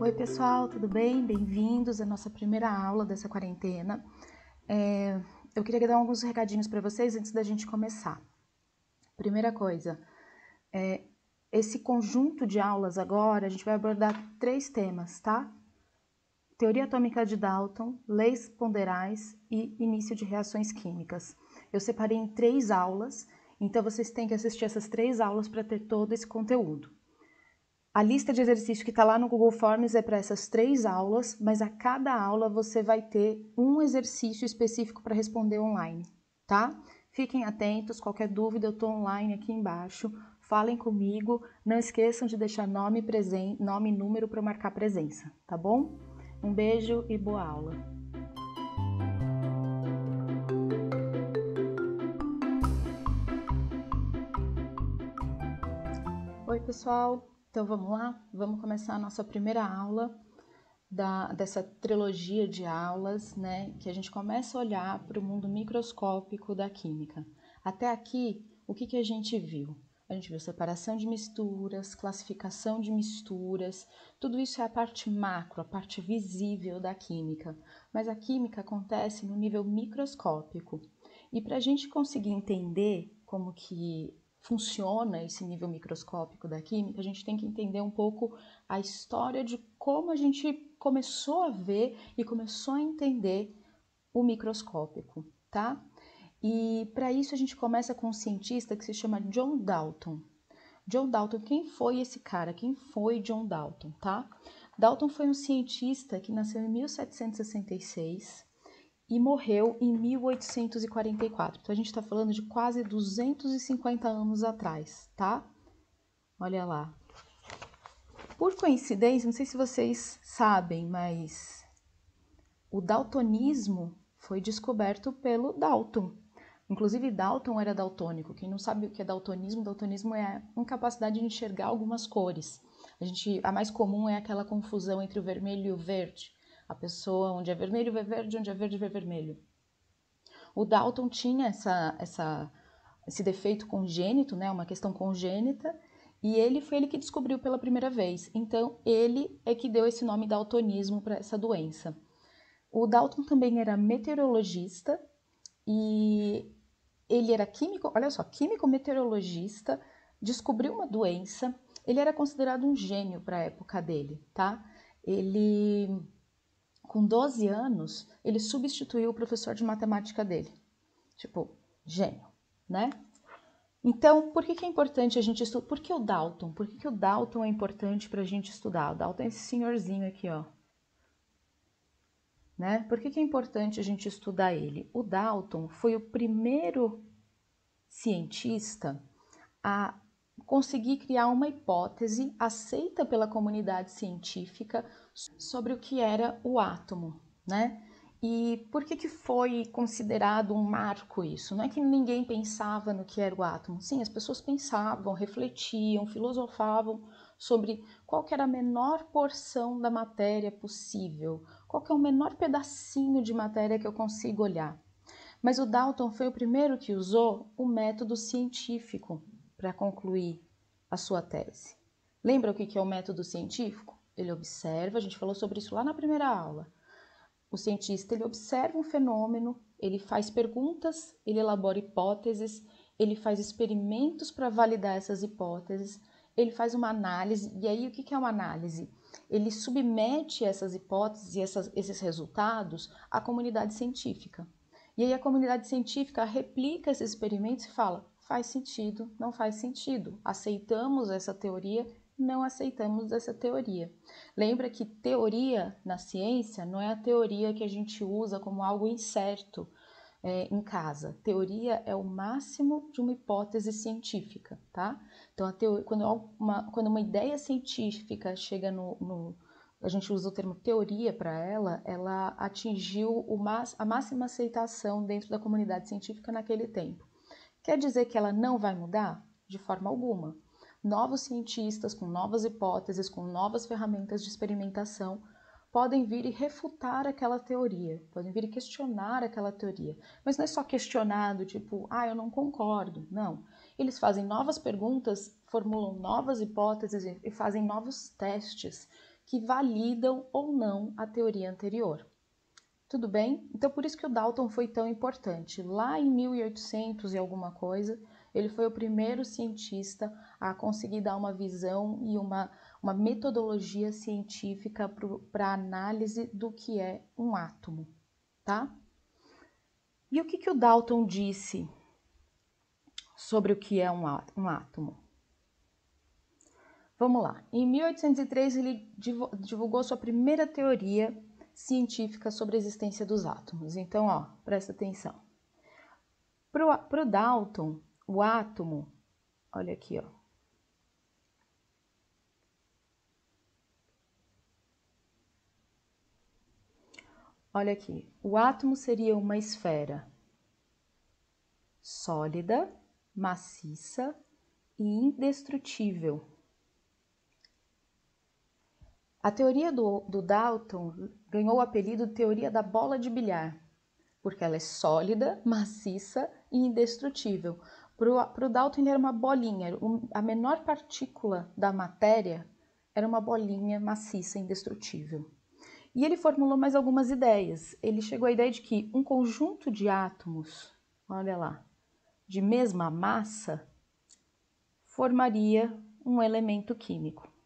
Oi pessoal, tudo bem? Bem-vindos à nossa primeira aula dessa quarentena. Eu queria dar alguns recadinhos para vocês antes da gente começar. Primeira coisa, esse conjunto de aulas agora, a gente vai abordar 3 temas, tá? Teoria atômica de Dalton, leis ponderais e início de reações químicas. Eu separei em 3 aulas, então vocês têm que assistir essas 3 aulas para ter todo esse conteúdo. A lista de exercícios que está lá no Google Forms é para essas 3 aulas, mas a cada aula você vai ter um exercício específico para responder online, tá? Fiquem atentos, qualquer dúvida eu estou online aqui embaixo, falem comigo, não esqueçam de deixar nome e número para marcar presença, tá bom? Um beijo e boa aula! Oi pessoal, então vamos lá? Vamos começar a nossa primeira aula dessa trilogia de aulas, né? Que a gente começa a olhar para o mundo microscópico da química. Até aqui, o que a gente viu? A gente viu separação de misturas, classificação de misturas, tudo isso é a parte macro, a parte visível da química. Mas a química acontece no nível microscópico. E para a gente conseguir entender como que funciona esse nível microscópico da química, a gente tem que entender um pouco a história de como a gente começou a ver e começou a entender o microscópico, tá? E para isso a gente começa com um cientista que se chama John Dalton. John Dalton, quem foi esse cara? Quem foi John Dalton, tá? Dalton foi um cientista que nasceu em 1766 e morreu em 1844. Então a gente está falando de quase 250 anos atrás, tá? Olha lá. Por coincidência, não sei se vocês sabem, mas o daltonismo foi descoberto pelo Dalton. Inclusive, Dalton era daltônico. Quem não sabe o que é daltonismo é a incapacidade de enxergar algumas cores. A mais comum é aquela confusão entre o vermelho e o verde. A pessoa onde é vermelho vê verde, onde é verde vê vermelho. O Dalton tinha esse defeito congênito, né, uma questão congênita, e ele que descobriu pela primeira vez. Então, ele é que deu esse nome daltonismo para essa doença. O Dalton também era meteorologista e ele era químico, olha só, químico-meteorologista, descobriu uma doença. Ele era considerado um gênio para a época dele, tá? Ele, com 12 anos, ele substituiu o professor de matemática dele. Tipo, gênio, né? Então, por que é importante a gente estudar? Por que o Dalton? Por que o Dalton é importante para a gente estudar? O Dalton é esse senhorzinho aqui, ó. Né? Por que é importante a gente estudar ele? O Dalton foi o primeiro cientista a conseguir criar uma hipótese aceita pela comunidade científica sobre o que era o átomo, né? E por que foi considerado um marco isso? Não é que ninguém pensava no que era o átomo. Sim, as pessoas pensavam, refletiam, filosofavam sobre qual que era a menor porção da matéria possível, qual que é o menor pedacinho de matéria que eu consigo olhar. Mas o Dalton foi o primeiro que usou o método científico para concluir a sua tese. Lembra o que é o método científico? Ele observa, a gente falou sobre isso lá na primeira aula. O cientista, ele observa um fenômeno, ele faz perguntas, ele elabora hipóteses, ele faz experimentos para validar essas hipóteses, ele faz uma análise, e aí o que é uma análise? Ele submete essas hipóteses e esses resultados à comunidade científica. E aí a comunidade científica replica esses experimentos e fala, faz sentido, não faz sentido, aceitamos essa teoria, não aceitamos essa teoria. Lembra que teoria na ciência não é a teoria que a gente usa como algo incerto em casa. Teoria é o máximo de uma hipótese científica, tá? Então, quando uma ideia científica chega a gente usa o termo teoria para ela atingiu a máxima aceitação dentro da comunidade científica naquele tempo. Quer dizer que ela não vai mudar? De forma alguma. Novos cientistas com novas hipóteses, com novas ferramentas de experimentação, podem vir e refutar aquela teoria, podem vir e questionar aquela teoria. Mas não é só questionado, tipo, eu não concordo. Não. Eles fazem novas perguntas, formulam novas hipóteses e fazem novos testes que validam ou não a teoria anterior. Tudo bem? Então, por isso que o Dalton foi tão importante. Lá em 1800 e alguma coisa, ele foi o primeiro cientista a conseguir dar uma visão e uma metodologia científica para a análise do que é um átomo, tá? E o que o Dalton disse sobre o que é um átomo? Vamos lá. Em 1803, ele divulgou sua primeira teoria científica sobre a existência dos átomos. Então, ó, presta atenção. Para o Dalton, o átomo, olha aqui, ó. Olha aqui, o átomo seria uma esfera sólida, maciça e indestrutível. A teoria do Dalton ganhou o apelido de teoria da bola de bilhar, porque ela é sólida, maciça e indestrutível. Para o Dalton, ele era uma bolinha, a menor partícula da matéria era uma bolinha maciça, indestrutível. E ele formulou mais algumas ideias. Ele chegou à ideia de que um conjunto de átomos, olha lá, de mesma massa, formaria um elemento químico.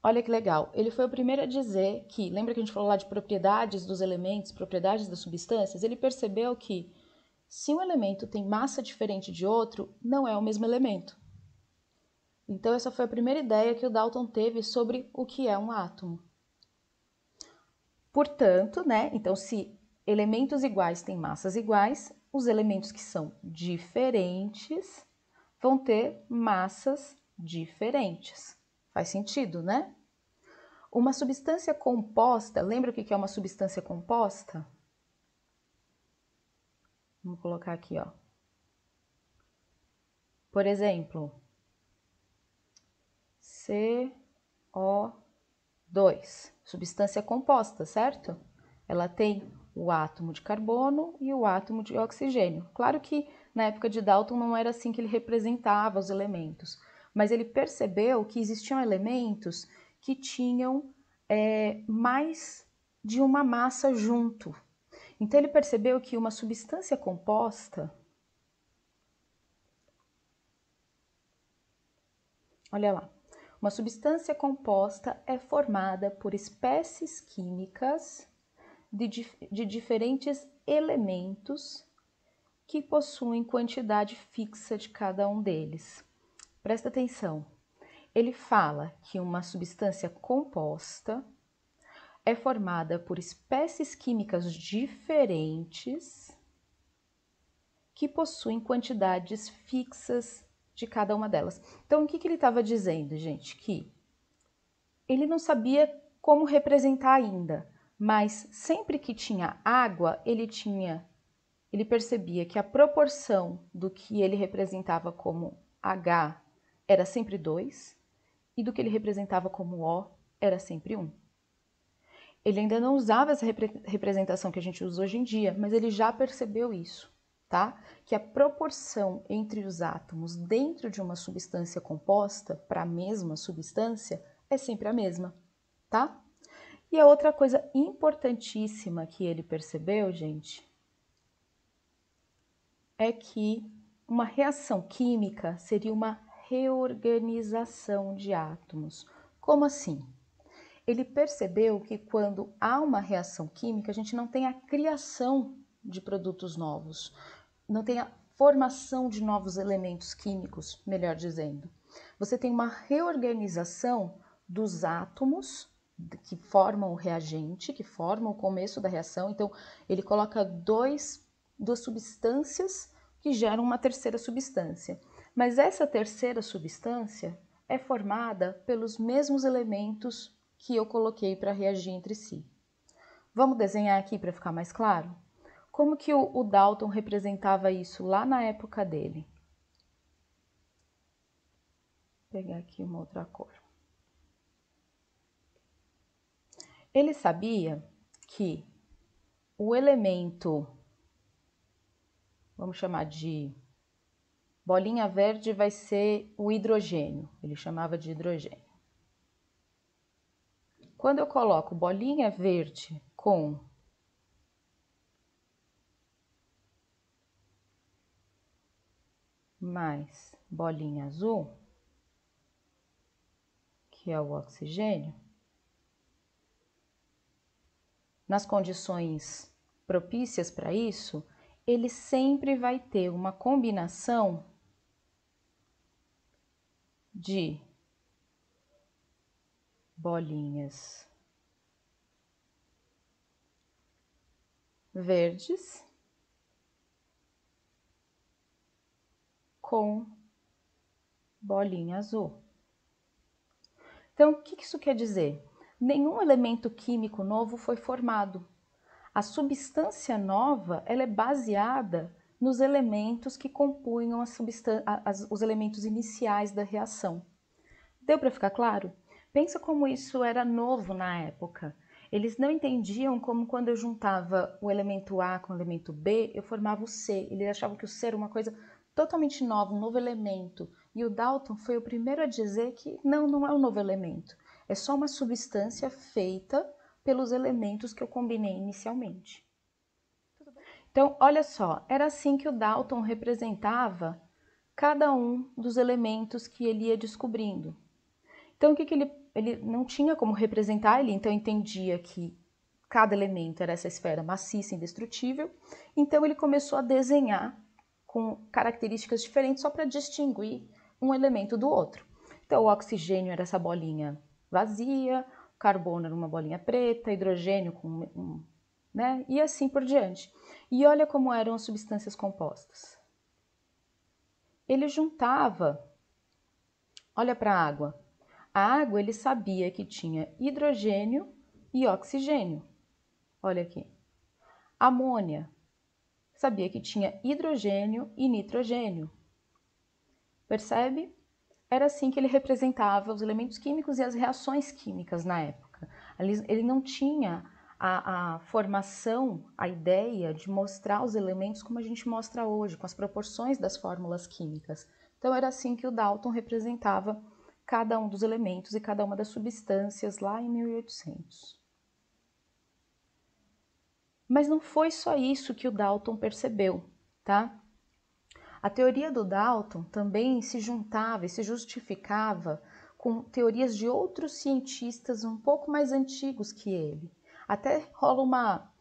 Olha que legal, ele foi o primeiro a dizer que, lembra que a gente falou lá de propriedades dos elementos, propriedades das substâncias? Ele percebeu que se um elemento tem massa diferente de outro, não é o mesmo elemento. Então essa foi a primeira ideia que o Dalton teve sobre o que é um átomo. Portanto, né, então se elementos iguais têm massas iguais, os elementos que são diferentes vão ter massas diferentes. Faz sentido, né? Uma substância composta, lembra o que é uma substância composta? Vamos colocar aqui, ó. Por exemplo, CO2, substância composta, certo? Ela tem o átomo de carbono e o átomo de oxigênio. Claro que na época de Dalton não era assim que ele representava os elementos, mas ele percebeu que existiam elementos que tinham mais de uma massa junto. Então ele percebeu que uma substância composta, olha lá, uma substância composta é formada por espécies químicas de diferentes elementos que possuem quantidade fixa de cada um deles. Presta atenção, ele fala que uma substância composta é formada por espécies químicas diferentes que possuem quantidades fixas de cada uma delas. Então, o que ele estava dizendo, gente? Que ele não sabia como representar ainda, mas sempre que tinha água, ele percebia que a proporção do que ele representava como H era sempre 2 e do que ele representava como O era sempre 1. Ele ainda não usava essa representação que a gente usa hoje em dia, mas ele já percebeu isso, tá? Que a proporção entre os átomos dentro de uma substância composta para a mesma substância é sempre a mesma, tá? E a outra coisa importantíssima que ele percebeu, gente, é que uma reação química seria uma reorganização de átomos. Como assim? Ele percebeu que quando há uma reação química, a gente não tem a criação de produtos novos, não tem a formação de novos elementos químicos, melhor dizendo. Você tem uma reorganização dos átomos que formam o reagente, que formam o começo da reação. Então, ele coloca duas substâncias que geram uma terceira substância. Mas essa terceira substância é formada pelos mesmos elementos que eu coloquei para reagir entre si. Vamos desenhar aqui para ficar mais claro? Como que o Dalton representava isso lá na época dele? Vou pegar aqui uma outra cor. Ele sabia que o elemento, vamos chamar de bolinha verde, vai ser o hidrogênio. Ele chamava de hidrogênio. quando eu coloco bolinha verde com mais bolinha azul, que é o oxigênio, nas condições propícias para isso, ele sempre vai ter uma combinação de bolinhas verdes com bolinha azul. Então, o que isso quer dizer? Nenhum elemento químico novo foi formado. A substância nova, ela é baseada nos elementos que compunham os elementos iniciais da reação. Deu para ficar claro? Pensa como isso era novo na época. Eles não entendiam como quando eu juntava o elemento A com o elemento B, eu formava o C. Eles achavam que o C era uma coisa totalmente nova, um novo elemento. E o Dalton foi o primeiro a dizer que não é um novo elemento. É só uma substância feita pelos elementos que eu combinei inicialmente. Então, olha só, era assim que o Dalton representava cada um dos elementos que ele ia descobrindo. Então, o que ele não tinha como representar, ele então entendia que cada elemento era essa esfera maciça, indestrutível, então ele começou a desenhar com características diferentes só para distinguir um elemento do outro. Então, o oxigênio era essa bolinha vazia, o carbono era uma bolinha preta, hidrogênio com né? E assim por diante. E olha como eram as substâncias compostas. Ele juntava, olha para a água. A água ele sabia que tinha hidrogênio e oxigênio. Olha aqui. Amônia, sabia que tinha hidrogênio e nitrogênio. Percebe? Era assim que ele representava os elementos químicos e as reações químicas na época. Ele não tinha a formação, a ideia de mostrar os elementos como a gente mostra hoje, com as proporções das fórmulas químicas. Então era assim que o Dalton representava cada um dos elementos e cada uma das substâncias lá em 1800. Mas não foi só isso que o Dalton percebeu, tá? A teoria do Dalton também se juntava e se justificava com teorias de outros cientistas um pouco mais antigos que ele. Até rola uma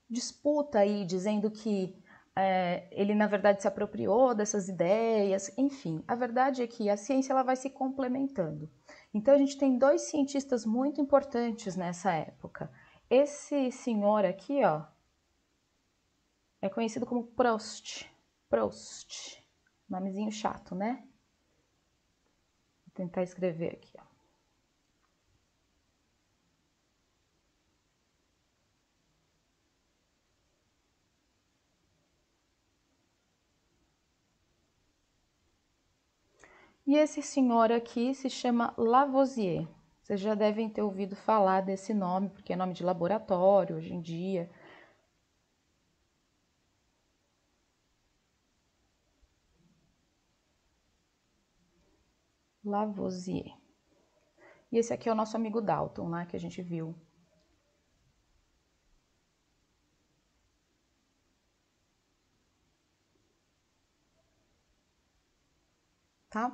disputa aí, dizendo que ele, na verdade, se apropriou dessas ideias. Enfim, a verdade é que a ciência ela vai se complementando. Então, a gente tem dois cientistas muito importantes nessa época. Esse senhor aqui, ó, é conhecido como Prost. Prost. Nomezinho chato, né? Vou tentar escrever aqui, ó. E esse senhor aqui se chama Lavoisier. Vocês já devem ter ouvido falar desse nome, porque é nome de laboratório hoje em dia. Lavoisier. E esse aqui é o nosso amigo Dalton, lá que a gente viu. Tá?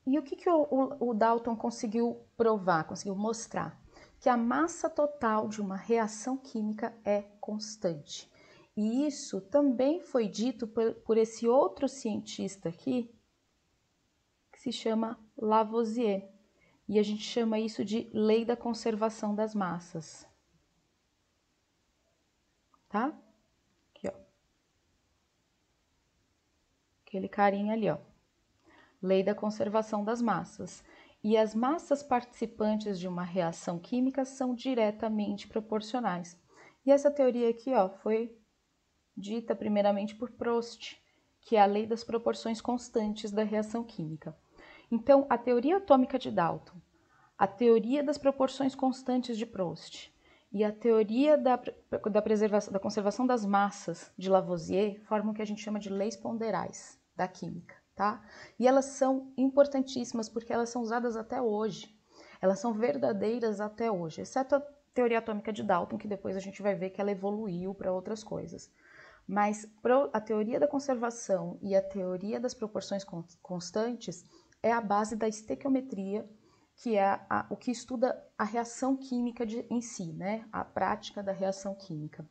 E o que o Dalton conseguiu provar, conseguiu mostrar? Que a massa total de uma reação química é constante. E isso também foi dito por esse outro cientista aqui, que se chama Lavoisier. E a gente chama isso de lei da conservação das massas. Tá? Aqui, ó. Aquele carinha ali, ó. Lei da conservação das massas. E as massas participantes de uma reação química são diretamente proporcionais. E essa teoria aqui, ó, foi dita primeiramente por Prost, que é a lei das proporções constantes da reação química. Então, a teoria atômica de Dalton, a teoria das proporções constantes de Prost e a teoria da conservação das massas de Lavoisier formam o que a gente chama de leis ponderais da química. Tá? E elas são importantíssimas porque elas são usadas até hoje. Elas são verdadeiras até hoje, exceto a teoria atômica de Dalton, que depois a gente vai ver que ela evoluiu para outras coisas. Mas a teoria da conservação e a teoria das proporções constantes é a base da estequiometria, que é o que estuda a reação química em si, né? A prática da reação química.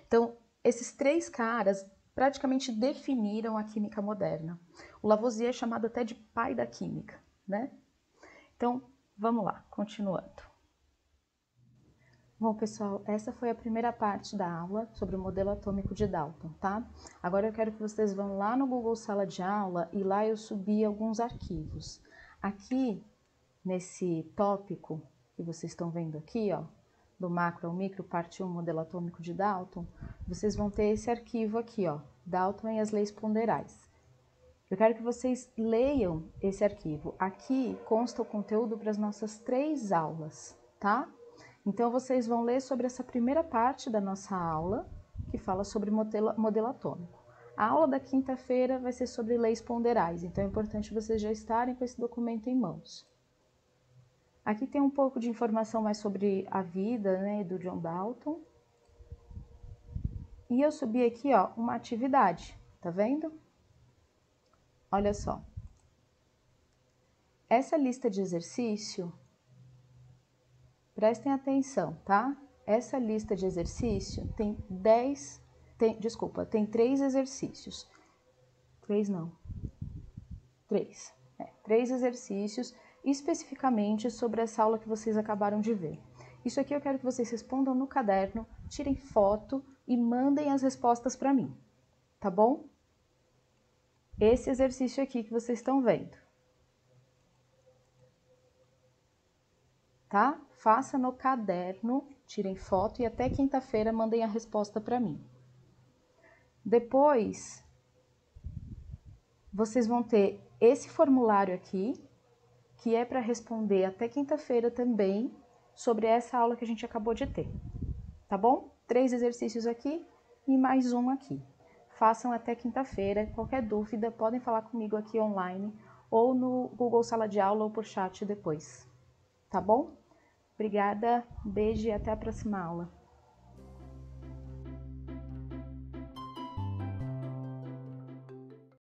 Então, esses três caras praticamente definiram a química moderna. O Lavoisier é chamado até de pai da química, né? Então, vamos lá, continuando. Bom, pessoal, essa foi a primeira parte da aula sobre o modelo atômico de Dalton, tá? Agora eu quero que vocês vão lá no Google Sala de Aula e lá eu subi alguns arquivos. Aqui, nesse tópico que vocês estão vendo aqui, ó, do macro ao micro, parte 1, modelo atômico de Dalton, vocês vão ter esse arquivo aqui, ó, Dalton e as leis ponderais. Eu quero que vocês leiam esse arquivo. Aqui consta o conteúdo para as nossas 3 aulas, tá? Então, vocês vão ler sobre essa primeira parte da nossa aula, que fala sobre modelo atômico. A aula da quinta-feira vai ser sobre leis ponderais, então é importante vocês já estarem com esse documento em mãos. Aqui tem um pouco de informação mais sobre a vida, né, do John Dalton. E eu subi aqui, ó, uma atividade, tá vendo? Olha só. Essa lista de exercício, prestem atenção, tá? Essa lista de exercício tem 3 exercícios. 3 não. 3. 3 exercícios especificamente sobre essa aula que vocês acabaram de ver. Isso aqui eu quero que vocês respondam no caderno, tirem foto e mandem as respostas para mim, tá bom? Esse exercício aqui que vocês estão vendo. Tá? Faça no caderno, tirem foto e até quinta-feira mandem a resposta para mim. Depois, vocês vão ter esse formulário aqui, que é para responder até quinta-feira também sobre essa aula que a gente acabou de ter. Tá bom? 3 exercícios aqui e mais um aqui. Façam até quinta-feira. Qualquer dúvida, podem falar comigo aqui online ou no Google Sala de Aula ou por chat depois. Tá bom? Obrigada, beijo e até a próxima aula.